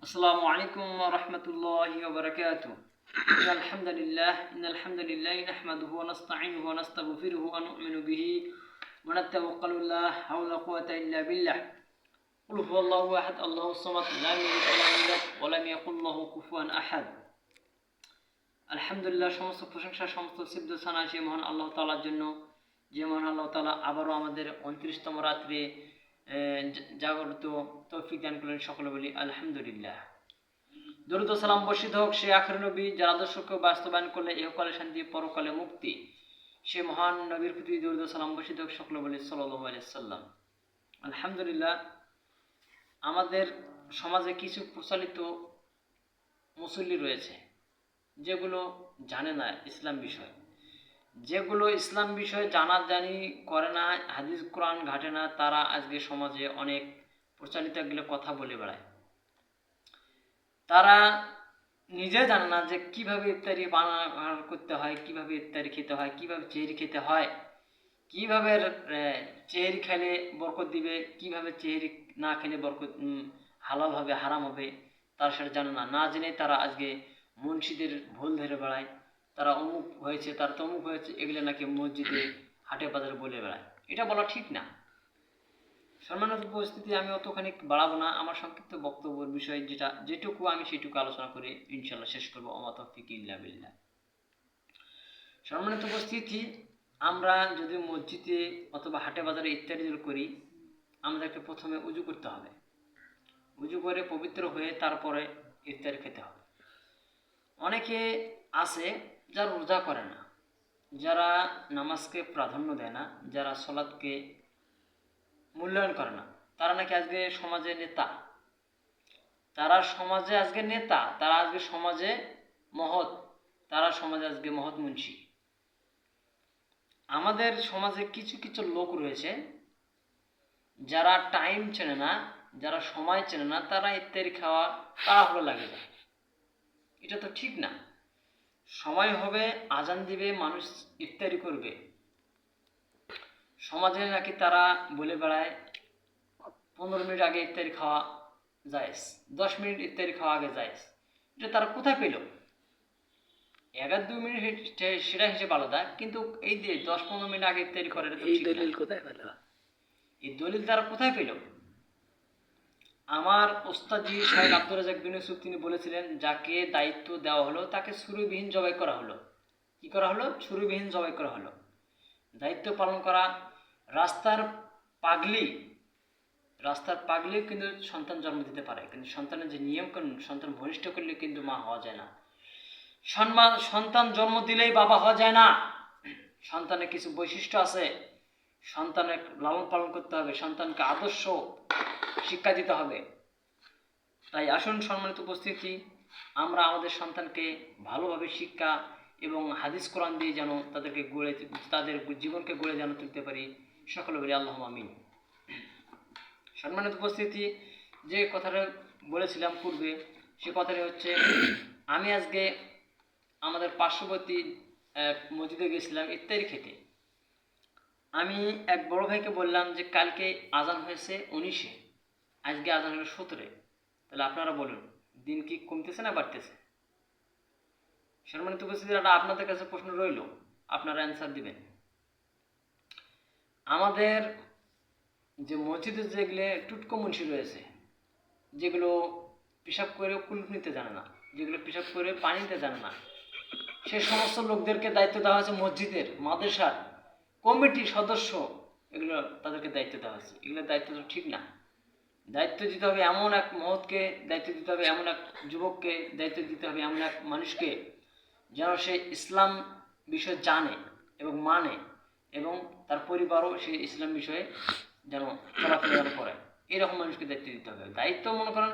السلام عليكم ورحمة الله وبركاته. إن الحمد لله نحمده ونستعينه ونستغفره ونؤمن به ونتوكل الله حول ولا قوة إلا بالله. قل هو الله أحد الله الصمد لم يلد ولم يولد ولم يكن له كفوا أحد. আলহামদুলিল্লাহ, সমস্ত প্রশংসা সমস্ত সিদ্ধ সানা সেই মহান আল্লাহ তাআলার জন্য, যে মহান আল্লাহ তাআলা আবারও আমাদের 29তম রাত্রে জাগরিত তৌফিক দান করলেন। সকলে বলি আলহামদুলিল্লাহ। দরুদ ও সালাম বর্ষিত হোক সে আখির নবী, যার আদর্শকে বাস্তবায়ন করলে ইহকালে শান্তি পরকালে মুক্তি, সে মহান নবীর প্রতি দরুদ ও সালাম বর্ষিত হোক। সকলে বলি সাল্লাল্লাহু আলাইহি সাল্লাম। আলহামদুলিল্লাহ, আমাদের সমাজে কিছু প্রচলিত মুসল্লি রয়েছে যেগুলো জানে না ইসলাম বিষয়, যেগুলো ইসলাম বিষয়ে জানি করে না, হাদিস কোরআন ঘাটে না, তারা আজকে সমাজে অনেক প্রচলিত এগুলো কথা বলে বেড়ায়। তারা নিজে জানে না যে কিভাবে ইফতারি পান করতে হয়, কিভাবে ইফতারি খেতে হয়, কিভাবে চেহারি খেতে হয়, কিভাবে চেহারি খেলে বরকত দিবে, কিভাবে চেহারি না খেলে বরকত হালাল হবে হারাম হবে, তারা সেটা জানে না। না জেনে তারা আজকে মুন্সিদের ভুল ধরে বেড়ায়। তারা অমুক হয়েছে, তার তমুক হয়েছে, এগুলো নাকি মসজিদে হাটে বাজারে বলে বেড়ায়। এটা বলা ঠিক না। সম্মানিত পরিস্থিতি, আমি অতখানি বাড়াবো না। আমার সংক্ষিপ্ত বক্তব্যের বিষয় যেটুকু আমি সেটুকু আলোচনা করে ইনশাল্লাহ শেষ করবো। ওমা তাওফীক ইল্লা বিল্লাহ। সম্মানিত উপস্থিতি, আমরা যদি মসজিদে অথবা হাটে বাজারে ইত্যাদি করি, আমাদেরকে প্রথমে উজু করতে হবে। উজু করে পবিত্র হয়ে তারপরে ইফতারি খেতে হবে। অনেকে আছে যারা রোজা করে না, যারা নামাজকে প্রাধান্য দেয় না, যারা সালাতকে মূল্যায়ন করে না, তারা নাকি আজকে সমাজে নেতা, তারা সমাজে আজকে নেতা, তারা আজকে সমাজে মহৎ, তারা সমাজে আজকে মহৎ মুন্সি। আমাদের সমাজে কিছু কিছু লোক রয়েছে যারা টাইম চেনে না, যারা সময় চেনে না, তারা ইফতারি খাওয়া তাড়াহুড়ো লাগে যায়। এটা তো ঠিক না। সময় হবে, আজান দিবে, মানুষ ইফতারি করবে। সমাজে নাকি তারা বলে বেড়ায় 15 মিনিট আগে ইফতারি খাওয়া জায়েজ, 10 মিনিট ইফতারি খাওয়া আগে জায়েজ। এটা তারা কোথায় পেল? 1-2 মিনিট সেটা হিসেবে আলাদা, কিন্তু এই যে 10-15 মিনিট আগে ইফতারি করে, এটা তো ঠিক না। এই দলিল কোথায় পেল? এই দলিল তারা কোথায় পেল? আমার ওস্তাদজি শাহেখ আব্দুর রাজ্জাক বিন ইউসুফ তিনি বলেছিলেন, যাকে দায়িত্ব দেওয়া হলো তাকে ছুরিবিহীন জবাই করা হলো। কি করা হলো? ছুরিবিহীন জবাই করা হলো। দায়িত্ব পালন করা। রাস্তার পাগলি কিন্তু সন্তান জন্ম দিতে পারে, কিন্তু সন্তানের যে নিয়ম কানুন, সন্তান ভূমিষ্ঠ করলে কিন্তু মা হওয়া যায় না। সন্তান জন্ম দিলেই বাবা হওয়া যায় না। সন্তানের কিছু বৈশিষ্ট্য আছে, সন্তানের লালন পালন করতে হবে, সন্তানকে আদর্শ শিক্ষা দিতে হবে। তাই আসুন সম্মানিত উপস্থিতি, আমরা আমাদের সন্তানকে ভালোভাবে শিক্ষা এবং হাদিস কোরআন দিয়ে যেন তাদের জীবনকে গড়ে যেন তুলতে পারি। সকলে বলি আল্লাহুম্মা আমিন। সম্মানিত উপস্থিতি, যে কথাটা বলেছিলাম পূর্বে, সে কথাটা হচ্ছে, আমি আজকে আমাদের পার্শ্ববর্তী মসজিদে গেছিলাম ইফতারি খেতে। আমি এক বড় ভাইকে বললাম যে কালকে আজান হয়েছে 19-এ, আজকে আজান হলো 17-এ, তাহলে আপনারা বলুন দিন কি কমতেছে না বাড়তেছে? সম্মানিত উপস্থিতি, আপনাদের কাছে প্রশ্ন রইল, আপনারা অ্যান্সার দিবেন। আমাদের যে মসজিদে যেগুলো টুটকো মুন্সি রয়েছে, যেগুলো পেশাব করে কুলুপ নিতে জানে না, যেগুলো পেশাব করে পানি নিতে জানে না, সে সমস্ত লোকদেরকে দায়িত্ব দেওয়া হয়েছে মসজিদের, মাদ্রাসার কমিটির সদস্য, এগুলো তাদেরকে দায়িত্ব দেওয়া হয়েছে। এগুলোর দায়িত্ব তো ঠিক না। দায়িত্ব দিতে হবে এমন এক মহৎকে, দায়িত্ব দিতে হবে এমন এক যুবককে, দায়িত্ব দিতে হবে এমন এক মানুষকে যেন সে ইসলাম বিষয় জানে এবং মানে, এবং তার পরিবারও সে ইসলাম বিষয়ে যেন চলাফেরা করে। এরকম মানুষকে দায়িত্ব দিতে হবে। দায়িত্ব মনে করেন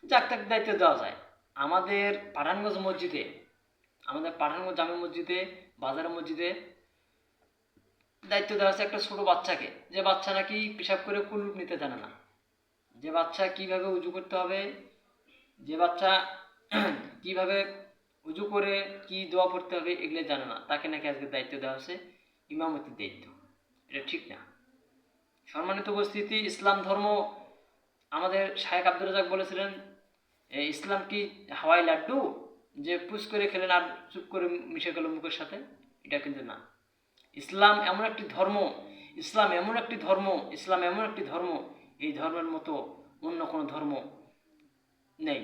যাক তাক দায়িত্ব দেওয়া যায়। আমাদের পাঠানগঞ্জ জামে মসজিদে, বাজারের মসজিদে দায়িত্ব দেওয়া আছে একটা ছোট বাচ্চাকে, যে বাচ্চা নাকি পেশাব করে কুলুপ নিতে জানে না, যে বাচ্চা কিভাবে উজু করতে হবে, যে বাচ্চা কিভাবে উজু করে কি দোয়া পড়তে হবে, এগুলো জানে না, তাকে নাকি আজকে দায়িত্ব দেওয়া হচ্ছে ইমামতির দায়িত্ব। এটা ঠিক না। সম্মানিত উপস্থিতি, ইসলাম ধর্ম, আমাদের শাহেখ আব্দুর রাজ্জাক বলেছিলেন ইসলাম কি হাওয়াই লাড্ডু যে পুষ করে খেলেন আর চুপ করে মিশে গেল মুখের সাথে? এটা কিন্তু না। ইসলাম এমন একটি ধর্ম, ইসলাম এমন একটি ধর্ম, ইসলাম এমন একটি ধর্ম, এই ধর্মের মতো অন্য কোনো ধর্ম নেই।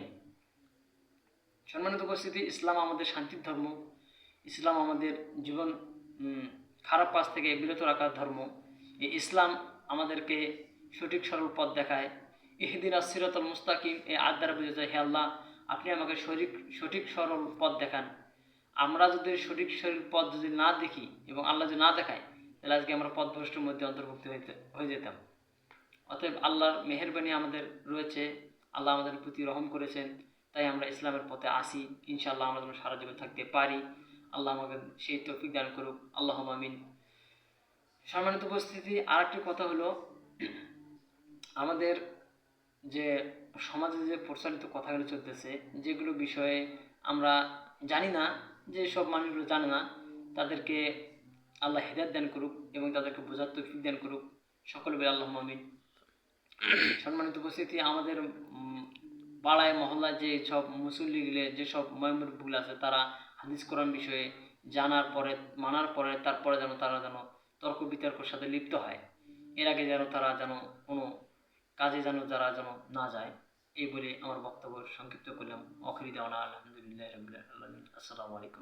সম্মানিত উপস্থিতি, ইসলাম আমাদের শান্তির ধর্ম, ইসলাম আমাদের জীবন খারাপ কাজ থেকে বিরত রাখার ধর্ম। এই ইসলাম আমাদেরকে সঠিক সরল পথ দেখায়। ইহদিনাস সিরাতাল মুস্তাকিম, এই আয়াত দ্বারা বোঝা যায়, হে আল্লাহ আপনি আমাকে সঠিক সরল পথ দেখান। আমরা যদি সঠিক সরল পথ যদি না দেখি এবং আল্লাহ যদি না দেখায়, তাহলে আজকে আমরা পথভ্রষ্টের মধ্যে অন্তর্ভুক্ত হয়ে যেতাম। অতএব আল্লাহর মেহেরবানি আমাদের রয়েছে, আল্লাহ আমাদের প্রতি রহম করেছেন, তাই আমরা ইসলামের পথে আসি। ইনশাআল্লাহ আমরা যেন সারা জীবন থাকতে পারি। আল্লাহ আমাকে সেই তৌফিক দান করুক, আল্লাহুম্মা আমিন। সম্মানিত উপস্থিতি, আরেকটি কথা হলো, আমাদের যে সমাজে যে প্রচলিত কথাগুলো চলতেছে, যেগুলো বিষয়ে আমরা জানি না, যে সব মানুষগুলো জানে না, তাদেরকে আল্লাহ হিদায়াত দান করুক এবং তাদেরকে বোঝার তৌফিক দান করুক। সকলে বলে আল্লাহুম্মা আমিন। সম্মানিত উপস্থিতি, আমাদের পাড়ায় মহল্লায় যে সব মুসল্লিগুলো, যেসব ময়মুরব্বীগুলো আছে, তারা হাদিস কোরআন বিষয়ে জানার পরে, মানার পরে, তারপরে যেন তারা যেন তর্ক বিতর্কের সাথে লিপ্ত হয়। এর আগে যেন তারা যেন কোনো কাজে যেন তারা যেন না যায়। এই বলে আমার বক্তব্য সংক্ষিপ্ত করলাম। আখিরি দাওয়ানা আলহামদুলিল্লাহি রাব্বিল আলামিন। আসসালামু আলাইকুম।